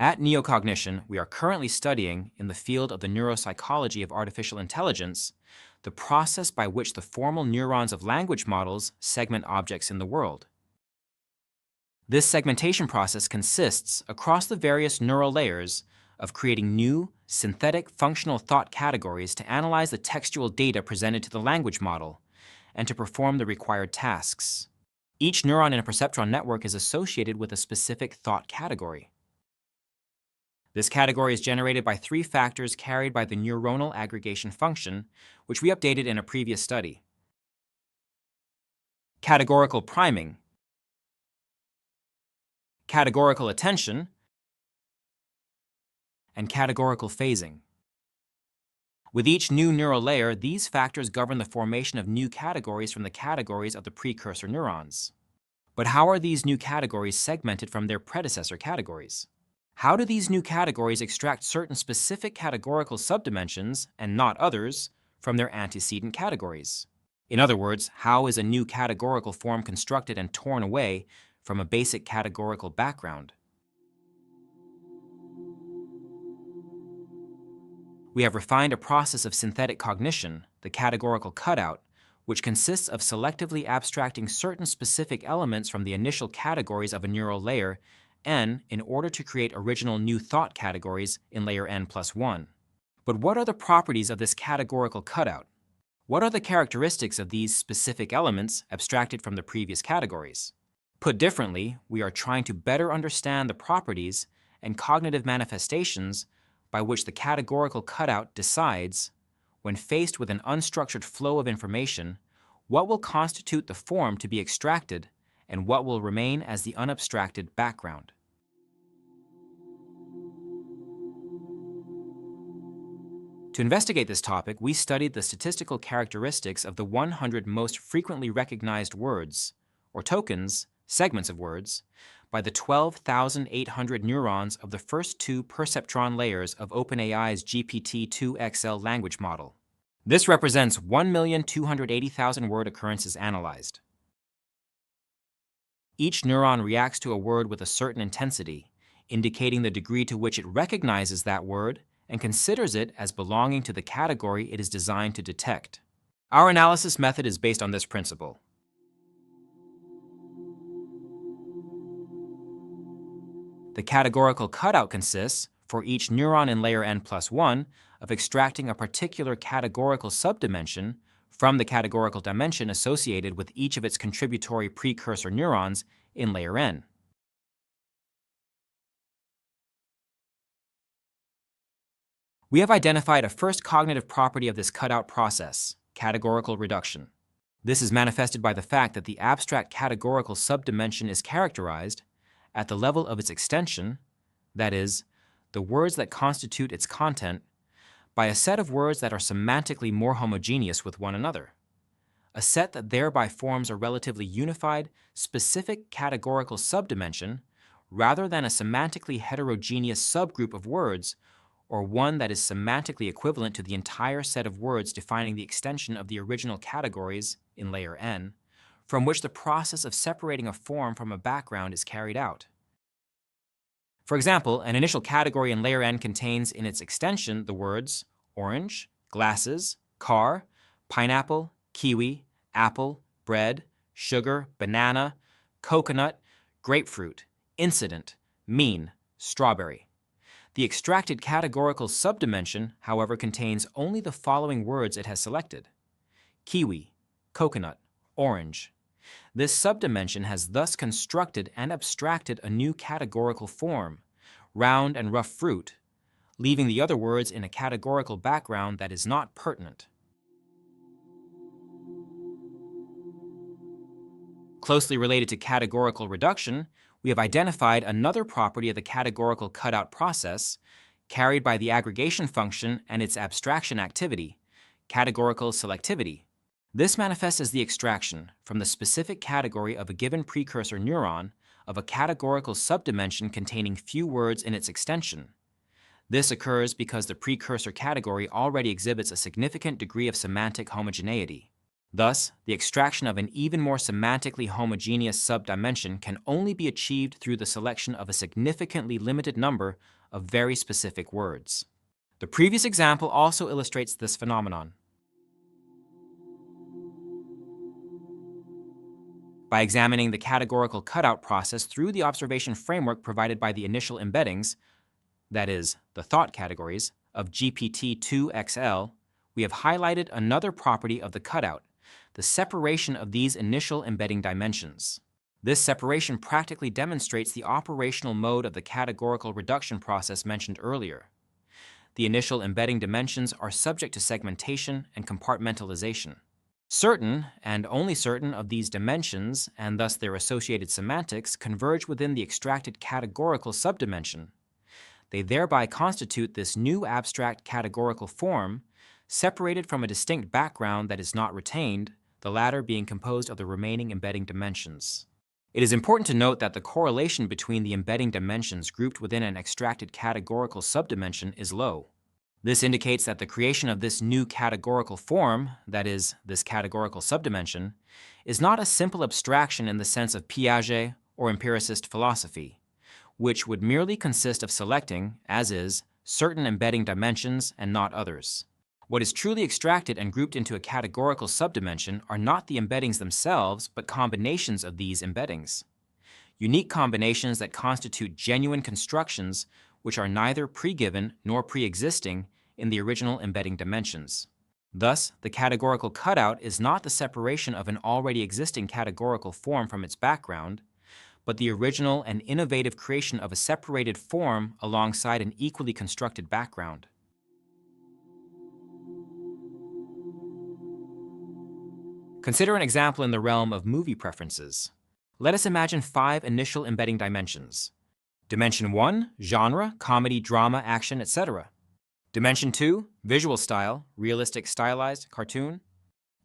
At Neocognition, we are currently studying, in the field of the neuropsychology of artificial intelligence, the process by which the formal neurons of language models segment objects in the world. This segmentation process consists, across the various neural layers, of creating new, synthetic functional thought categories to analyze the textual data presented to the language model and to perform the required tasks. Each neuron in a perceptron network is associated with a specific thought category. This category is generated by three factors carried by the neuronal aggregation function, which we updated in a previous study: categorical priming, categorical attention, and categorical phasing. With each new neural layer, these factors govern the formation of new categories from the categories of the precursor neurons. But how are these new categories segmented from their predecessor categories? How do these new categories extract certain specific categorical subdimensions, and not others, from their antecedent categories? In other words, how is a new categorical form constructed and torn away from a basic categorical background? We have refined a process of synthetic cognition, the categorical cutout, which consists of selectively abstracting certain specific elements from the initial categories of a neural layer n in order to create original new thought categories in layer n+1. But what are the properties of this categorical cutout? What are the characteristics of these specific elements abstracted from the previous categories? Put differently, we are trying to better understand the properties and cognitive manifestations by which the categorical cutout decides, when faced with an unstructured flow of information, what will constitute the form to be extracted and what will remain as the unabstracted background. To investigate this topic, we studied the statistical characteristics of the 100 most frequently recognized words, or tokens, segments of words, by the 12,800 neurons of the first two perceptron layers of OpenAI's GPT-2 XL language model. This represents 1,280,000 word occurrences analyzed. Each neuron reacts to a word with a certain intensity, indicating the degree to which it recognizes that word and considers it as belonging to the category it is designed to detect. Our analysis method is based on this principle. The categorical cutout consists, for each neuron in layer n+1, of extracting a particular categorical subdimension from the categorical dimension associated with each of its contributory precursor neurons in layer n. We have identified a first cognitive property of this cutout process, categorical reduction. This is manifested by the fact that the abstract categorical subdimension is characterized, at the level of its extension, that is, the words that constitute its content, by a set of words that are semantically more homogeneous with one another, a set that thereby forms a relatively unified, specific categorical subdimension rather than a semantically heterogeneous subgroup of words, or one that is semantically equivalent to the entire set of words defining the extension of the original categories in layer n, from which the process of separating a form from a background is carried out. For example, an initial category in layer n contains in its extension the words orange, glasses, car, pineapple, kiwi, apple, bread, sugar, banana, coconut, grapefruit, incident, mean, strawberry. The extracted categorical subdimension, however, contains only the following words it has selected: kiwi, coconut, orange. This subdimension has thus constructed and abstracted a new categorical form, round and rough fruit, leaving the other words in a categorical background that is not pertinent. Closely related to categorical reduction, we have identified another property of the categorical cutout process, carried by the aggregation function and its abstraction activity, categorical selectivity. This manifests as the extraction, from the specific category of a given precursor neuron, of a categorical subdimension containing few words in its extension. This occurs because the precursor category already exhibits a significant degree of semantic homogeneity. Thus, the extraction of an even more semantically homogeneous subdimension can only be achieved through the selection of a significantly limited number of very specific words. The previous example also illustrates this phenomenon. By examining the categorical cutout process through the observation framework provided by the initial embeddings, that is, the thought categories, of GPT-2XL, we have highlighted another property of the cutout, the separation of these initial embedding dimensions. This separation practically demonstrates the operational mode of the categorical reduction process mentioned earlier. The initial embedding dimensions are subject to segmentation and compartmentalization. Certain, and only certain, of these dimensions, and thus their associated semantics, converge within the extracted categorical subdimension. They thereby constitute this new abstract categorical form, separated from a distinct background that is not retained, the latter being composed of the remaining embedding dimensions. It is important to note that the correlation between the embedding dimensions grouped within an extracted categorical subdimension is low. This indicates that the creation of this new categorical form, that is, this categorical subdimension, is not a simple abstraction in the sense of Piaget or empiricist philosophy, which would merely consist of selecting, as is, certain embedding dimensions and not others. What is truly extracted and grouped into a categorical subdimension are not the embeddings themselves, but combinations of these embeddings. Unique combinations that constitute genuine constructions which are neither pre-given nor pre-existing in the original embedding dimensions. Thus, the categorical cutout is not the separation of an already existing categorical form from its background, but the original and innovative creation of a separated form alongside an equally constructed background. Consider an example in the realm of movie preferences. Let us imagine 5 initial embedding dimensions. Dimension 1, genre, comedy, drama, action, etc. Dimension 2, visual style, realistic, stylized, cartoon.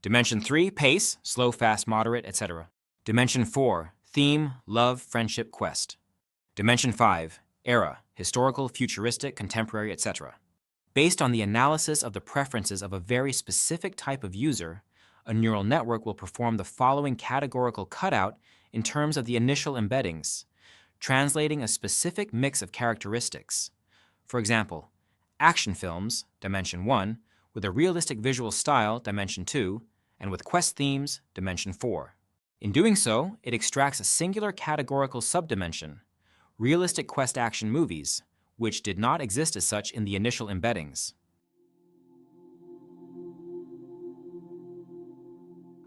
Dimension 3, pace, slow, fast, moderate, etc. Dimension 4, theme, love, friendship, quest. Dimension 5, era, historical, futuristic, contemporary, etc. Based on the analysis of the preferences of a very specific type of user, a neural network will perform the following categorical cutout in terms of the initial embeddings, translating a specific mix of characteristics. For example, action films, dimension 1, with a realistic visual style, dimension 2, and with quest themes, dimension 4. In doing so, it extracts a singular categorical subdimension, realistic quest action movies, which did not exist as such in the initial embeddings.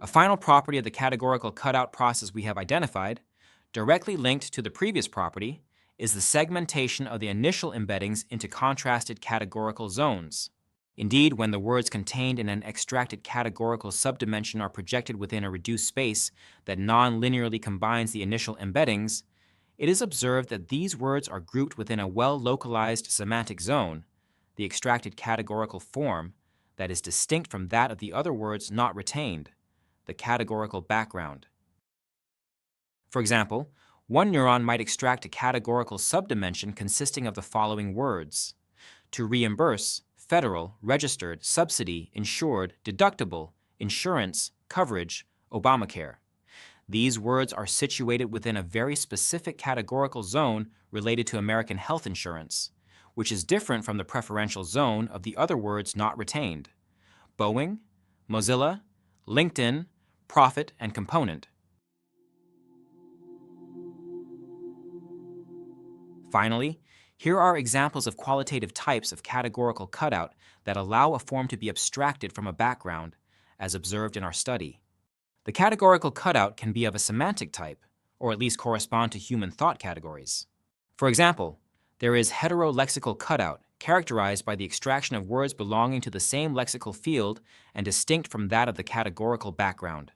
A final property of the categorical cutout process we have identified, directly linked to the previous property, is the segmentation of the initial embeddings into contrasted categorical zones. Indeed, when the words contained in an extracted categorical subdimension are projected within a reduced space that non-linearly combines the initial embeddings, it is observed that these words are grouped within a well-localized semantic zone, the extracted categorical form, that is distinct from that of the other words not retained, the categorical background. For example, one neuron might extract a categorical subdimension consisting of the following words: to reimburse, federal, registered, subsidy, insured, deductible, insurance, coverage, Obamacare. These words are situated within a very specific categorical zone related to American health insurance, which is different from the preferential zone of the other words not retained: Boeing, Mozilla, LinkedIn, profit, and component. Finally, here are examples of qualitative types of categorical cutout that allow a form to be abstracted from a background, as observed in our study. The categorical cutout can be of a semantic type, or at least correspond to human thought categories. For example, there is heterolexical cutout, characterized by the extraction of words belonging to the same lexical field and distinct from that of the categorical background.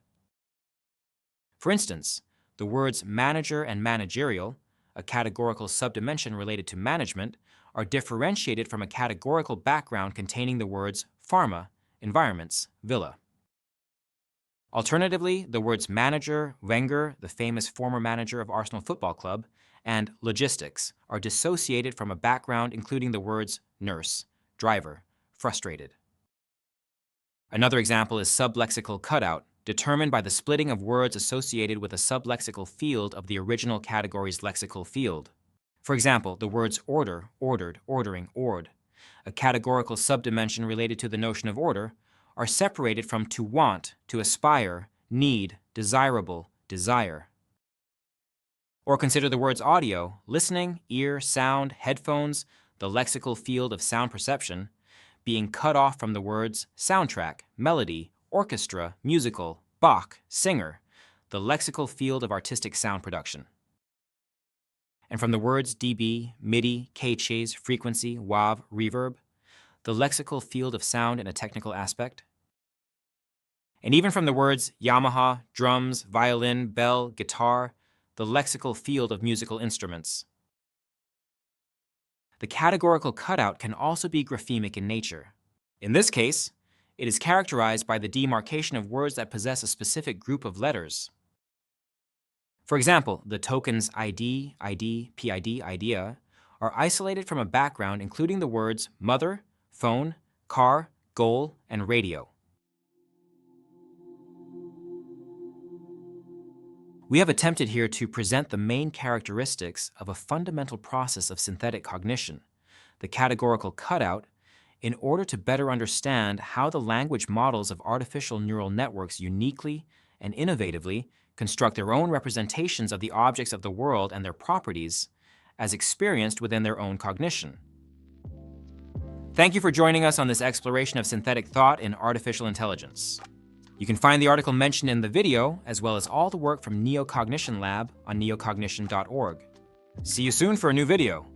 For instance, the words manager and managerial, a categorical subdimension related to management, are differentiated from a categorical background containing the words pharma, environments, villa. Alternatively, the words manager, Wenger, the famous former manager of Arsenal Football Club, and logistics are dissociated from a background including the words nurse, driver, frustrated. Another example is sublexical cutout, determined by the splitting of words associated with a sublexical field of the original category's lexical field. For example, the words order, ordered, ordering, ord, a categorical subdimension related to the notion of order, are separated from to want, to aspire, need, desirable, desire. Or consider the words audio, listening, ear, sound, headphones, the lexical field of sound perception, being cut off from the words soundtrack, melody, orchestra, musical, Bach, singer, the lexical field of artistic sound production. And from the words dB, MIDI, K-chase, frequency, WAV, reverb, the lexical field of sound in a technical aspect. And even from the words Yamaha, drums, violin, bell, guitar, the lexical field of musical instruments. The categorical cutout can also be graphemic in nature. In this case, it is characterized by the demarcation of words that possess a specific group of letters. For example, the tokens ID, PID, idea are isolated from a background including the words mother, phone, car, goal, and radio. We have attempted here to present the main characteristics of a fundamental process of synthetic cognition, the categorical cutout, in order to better understand how the language models of artificial neural networks uniquely and innovatively construct their own representations of the objects of the world and their properties as experienced within their own cognition. Thank you for joining us on this exploration of synthetic thought in artificial intelligence. You can find the article mentioned in the video, as well as all the work from Neocognition Lab on neocognition.org. See you soon for a new video.